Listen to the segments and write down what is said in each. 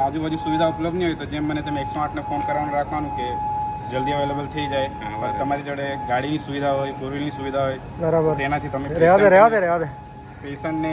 આજુબાજુ સુવિધા ઉપલબ્ધ નહીં હોય તો જેમ મને તમે 108ને ફોન કરવાનું રાખવાનું કે જલ્દી અવેલેબલ થઈ જાય. તમારી જોડે ગાડીની સુવિધા હોય, ફોર વ્હીલની સુવિધા હોય, બરાબર, તેનાથી તમે રહેવા દે પેશન્ટને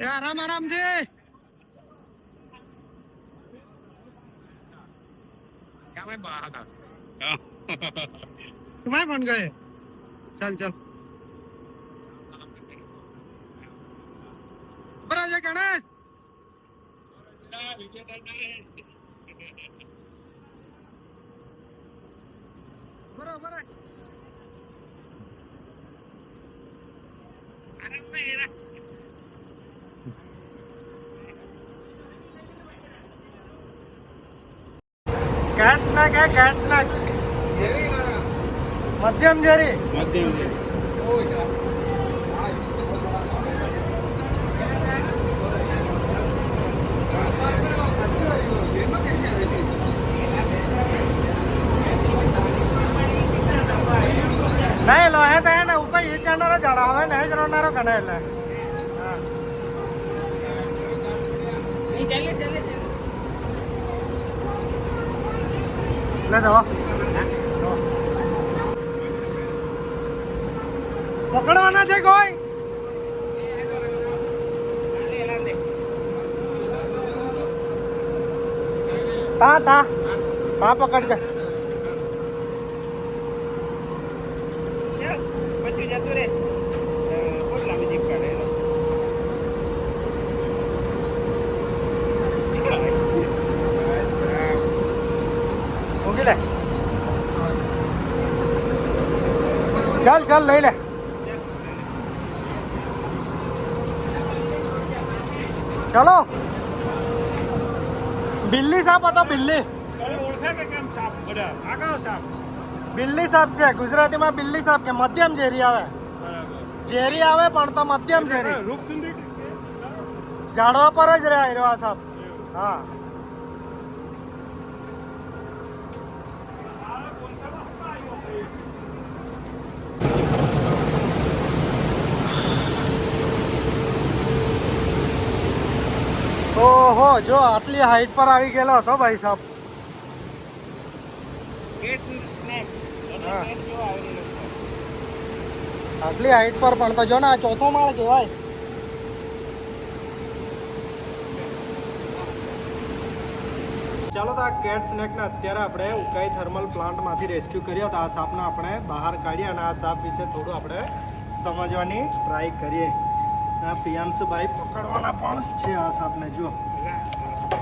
આરામથી तुम्हारे बन गए चल बराबर गणेश बराबर कैट स्नैक है कैट स्नैक मध्यम जेरी नहीं लो है तो है ना ऊपर ये चढ़ना चढ़ा हुआ है नहीं चढ़ना कने है ले दो पकड़वाना છે કોઈ તા પકડ જા પછી જતો રે કોટલા મે જીપ કાઢે ઓકે લે चल लई ले चलो बिल्ली साप હતો બિલ્લી ઓળખે કે કેમ સાપ બધા આગળ સાપ બિલ્લી સાપ છે ગુજરાતીમાં બિલ્લી સાપ કે મધ્યમ ઝેરી આવે ઝેરી આવે પણ તો મધ્યમ ઝેરી રૂપસુંદરી ઝાડવા પર જ રહે આ સાપ હા ઓહો જો આટલી હાઈટ પર આવી ગયેલો હતો ભાઈ સાહેબ આટલી હાઈટ પર પણ તો જો ને આ ચોથો માળ કહેવાય ચાલો તો આ કેટ સ્નેકને અત્યારે આપણે ઉકાઈ થર્મલ પ્લાન્ટમાંથી રેસ્ક્યુ કર્યા તો આ સાપને આપણે બહાર કાઢીએ અને આ સાપ વિશે થોડું આપણે સમજવાની ટ્રાય કરીએ આ પિયાંશુભાઈ પકડવાના પણ છે આ સાપને જુઓ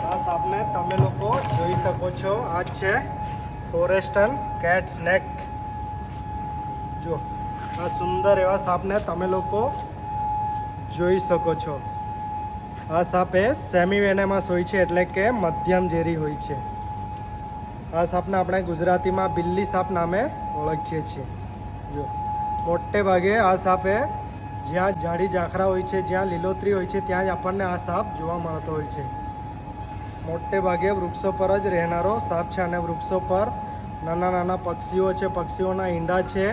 આ સાપને તમે લોકો જોઈ શકો છો આ છે ફોરેસ્ટન કેટ સ્નેક જુઓ આ સુંદર એવા સાપને તમે લોકો જોઈ શકો છો આ સાપ એ સેમી વેનેમસ હોય છે એટલે કે મધ્યમ ઝેરી હોય છે આ સાપને આપણે ગુજરાતીમાં બિલ્લી સાપ નામે ઓળખીએ છીએ જો મોટે ભાગે આ સાપે જ્યાં ઝાડી ઝાખરા હોય છે જ્યાં લીલોતરી હોય છે ત્યાં જ આપણને આ સાપ જોવા મળતો હોય છે મોટે ભાગે વૃક્ષો પર જ રહેનારો સાપ છે અને વૃક્ષો પર નાના નાના પક્ષીઓ છે પક્ષીઓના ઈંડા છે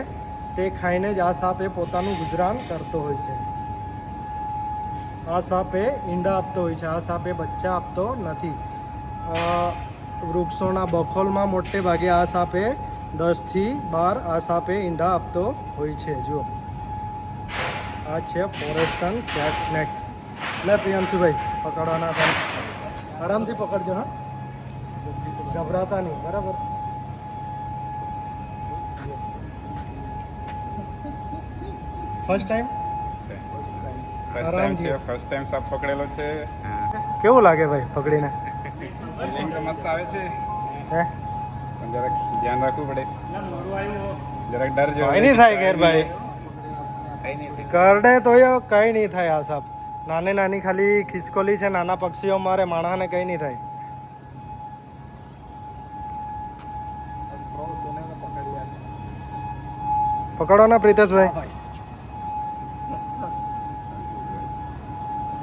તે ખાઈને જ આ સાપ એ પોતાનું ગુજરાન કરતો હોય છે આ સાપ એ ઈંડા આપતો હોય છે આ સાપ એ બચ્ચા આપતો નથી વૃક્ષોના બખોલમાં મોટે ભાગે આ સાપ એ 10 થી 12 આ સાપ એ ઈંડા આપતો હોય છે જુઓ આ છે ફોરેસ્ટન કેટ સ્નેક લે પ્રિયાંશુભાઈ પકડવાના હતા આરામથી પકડજો હા ગભરાતા નહીં બરાબર ફર્સ્ટ ટાઈમ ફર્સ્ટ ટાઈમ આરામથી. છે, ફર્સ્ટ ટાઈમ સાપ પકડેલો છે. કેવું લાગે ભાઈ પકડીને? ફિલિંગ તો મસ્ત આવે છે, હે પણ જરાક ધ્યાન રાખવું પડે, જરાક ડર જેવો કઈ નહીં થાય ઘેર ભાઈ, કરડે તો કઈ નહીં થાય. આ સાપ નાની નાની ખાલી ખિસકોલી છે, નાના પક્ષીઓ મારે, માણસને કઈ નહીં થાય. પકડો ને પ્રિતેશભાઈ.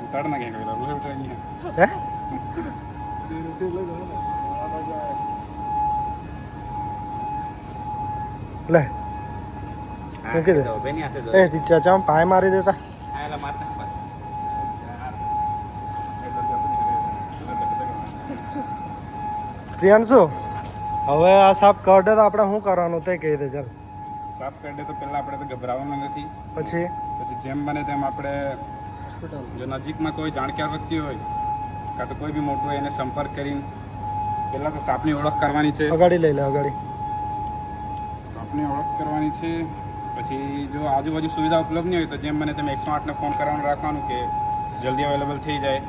ઉતાર ના ક્યાંક પેલા બોલે ઉતાર નહીં. હે લે મૂકી દે. એ ચાચા પાય મારી દેતા. પ્રિયાંશુ હવે આ સાપ કરડે તો આપણે શું કરવાનું તે કહી દે ચાલ. સાપ કરડે તો પહેલા આપણે તો ગભરાવાનું નથી. પછી પછી જેમ બને તેમ આપણે જો નજીકમાં કોઈ જાણકાર વ્યક્તિ હોય કાં તો કોઈ બી મોટું હોય એને સંપર્ક કરીને પહેલાં તો સાપની ઓળખ કરવાની છે. અગાડી લઈ લે અગાડી. સાપની ઓળખ કરવાની છે. પછી જો આજુબાજુ સુવિધા ઉપલબ્ધ નહીં હોય તો જેમ બને તેમ 108ને ફોન કરવાનું રાખવાનું કે જલ્દી અવેલેબલ થઈ જાય.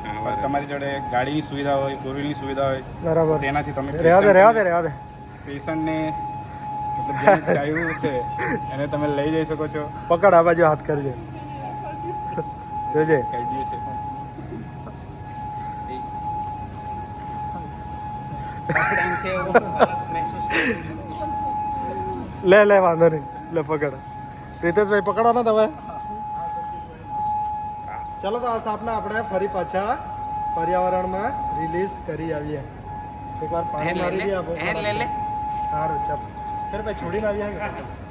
તમારી જોડે ગાડીની સુવિધા હોય, ફોર વ્હીલની સુવિધા હોય બરાબર. તેનાથી તમે રહેવા દે. પેશન્ટને મતલબ જેને ચાહ્યું છે એને તમે લઈ જઈ શકો છો. પકડ આ બાજુ હાથ કરજે જોજે. કહી દઈએ છે લે વાંધો નહીં. લે પકડ પ્રિતેશભાઈ, પકડો ને તમે. ચાલો તો આ સાપને આપણે ફરી પાછા પર્યાવરણમાં રિલીઝ કરી આવીએ. એકવાર પાણી મારી દઈએ આપણે. સારું ચાલો ફેર ભાઈ છોડીને આવીએ.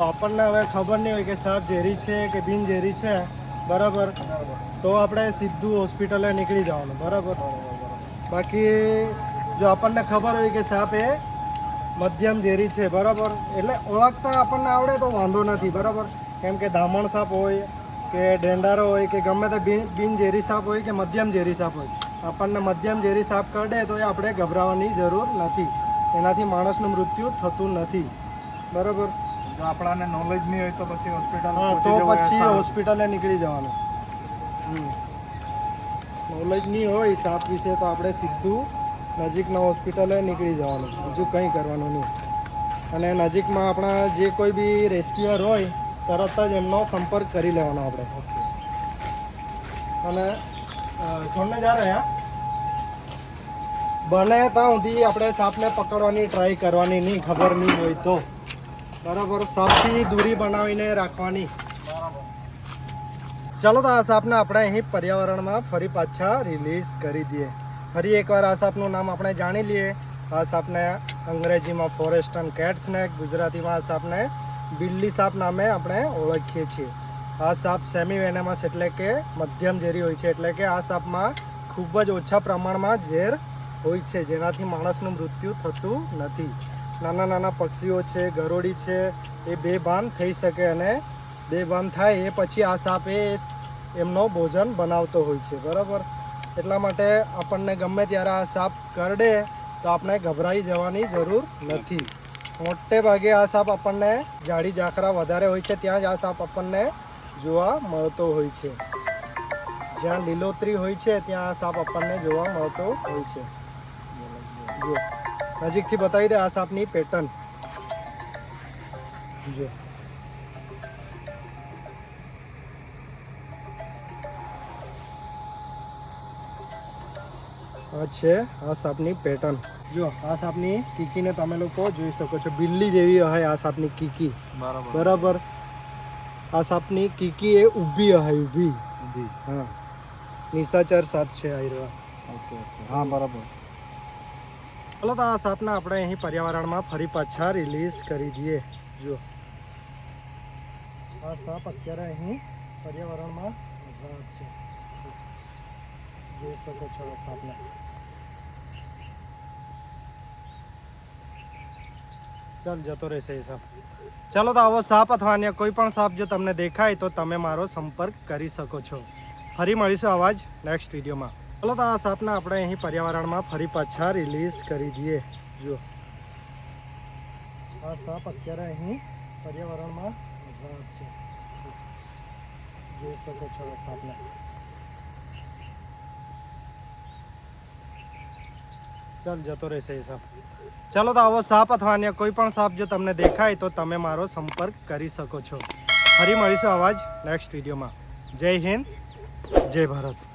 આપણને હવે ખબર નહીં હોય કે સાપ ઝેરી છે કે બિન ઝેરી છે, બરાબર, તો આપણે સીધું હોસ્પિટલે નીકળી જવાનું, બરાબર. બાકી જો આપણને ખબર હોય કે સાપ એ મધ્યમ ઝેરી છે, બરાબર, એટલે ઓળખતા આપણને આવડે તો વાંધો નથી, બરાબર. કેમ કે ધામણ સાપ હોય કે ડેંડારો હોય કે ગમે તે બિન ઝેરી સાપ હોય કે મધ્યમ ઝેરી સાપ હોય, આપણને મધ્યમ ઝેરી સાપ કરડે તો એ આપણે ગભરાવાની જરૂર નથી. એનાથી માણસનું મૃત્યુ થતું નથી, બરાબર. જો આપણાને નોલેજ નહીં હોય તો પછી હોસ્પિટલ હા, તો પછી હોસ્પિટલે નીકળી જવાનું. નોલેજ નહીં હોય સાપ વિશે તો આપણે સીધું નજીકના હોસ્પિટલે નીકળી જવાનું, બીજું કંઈ કરવાનું નહીં. અને નજીકમાં આપણા જે કોઈ બી રેસ્ક્યુઅર હોય તરત જ એમનો સંપર્ક કરી લેવાનો આપણે. અને છોડને જા રહ્યા બને ત્યાં સુધી આપણે સાપને પકડવાની ટ્રાય કરવાની નહીં, ખબર નહીં હોય તો, બરાબર. સાપથી દૂરી બનાવીને રાખવાની. ચાલો તો આ સાપને આપણે અહીં પર્યાવરણમાં ફરી પાછા રિલીઝ કરી દઈએ. ફરી એકવાર આ સાપનું નામ આપણે જાણી લઈએ. આ સાપને અંગ્રેજીમાં ફોરેસ્ટન કેટ સ્નેક, ગુજરાતીમાં આ સાપને બિલ્લી સાપ નામે આપણે ઓળખીએ છીએ. આ સાપ સેમી વેનેમસ એટલે કે મધ્યમ ઝેરી હોય છે, એટલે કે આ સાપમાં ખૂબ જ ઓછા પ્રમાણમાં ઝેર હોય છે, જેનાથી માણસનું મૃત્યુ થતું નથી. નાના નાના પક્ષીઓ છે, ગરોળી છે, એ બેભાન થઈ શકે અને બેભાન થાય એ પછી આ સાપ એમનો ભોજન બનાવતો હોય છે, બરાબર. એટલા માટે આપણને ગમે ત્યારે આ સાપ કરડે તો આપણે ગભરાઈ જવાની જરૂર નથી. મોટે ભાગે આ સાપ આપણને ઝાડી ઝાખરા વધારે હોય છે ત્યાં જ આ સાપ આપણને જોવા મળતો હોય છે. જ્યાં લીલોતરી હોય છે ત્યાં આ સાપ આપણને જોવા મળતો હોય છે. જો નજીકથી બતાવી દે આ સાપની પેટર્ન. જો આ છે આ સાપની પેટર્ન. જો આ સાપની કીકીને તમે લોકો જોઈ શકો છો, બિલ્લી જેવી હશે આ સાપની કીકી, બરાબર. આ સાપની કીકી એ ઊભી હશે, ઊભી. હા, નિશાચર સાપ છે આ રહ્યો. હા, બરાબર. ચાલો તો આ સાપને આપણે અહીં પર્યાવરણમાં ફરી પાછા રિલીઝ કરી દઈએ. જો આ સાપ અત્યારે અહીં પર્યાવરણમાં આઝાદ છે, જોઈ શકો છો આ સાપને. ચાલ જતો રહેશે એ સાપ. ચાલો તો આવો સાપ અથવા અન્ય કોઈ પણ સાપ જો તમને દેખાય તો તમે મારો સંપર્ક કરી શકો છો. ફરી મળીશું આવા જ નેક્સ્ટ વિડીયોમાં. ચાલો તો આ સાપને આપણે અહીં પર્યાવરણમાં ફરી પાછા રિલીઝ કરી દઈએ. જો આ સાપ અત્યારે અહીં પર્યાવરણમાં આઝાદ છે, જોઈ શકો છો સાપને. ચાલ જતો રહેશે એ સાપ. ચાલો તો આવો સાપ અથવા અન્ય કોઈ પણ સાપ જો તમને દેખાય તો તમે મારો સંપર્ક કરી શકો છો. ફરી મળીશું આવા જ નેક્સ્ટ વિડીયોમાં. જય હિન્દ, જય ભારત.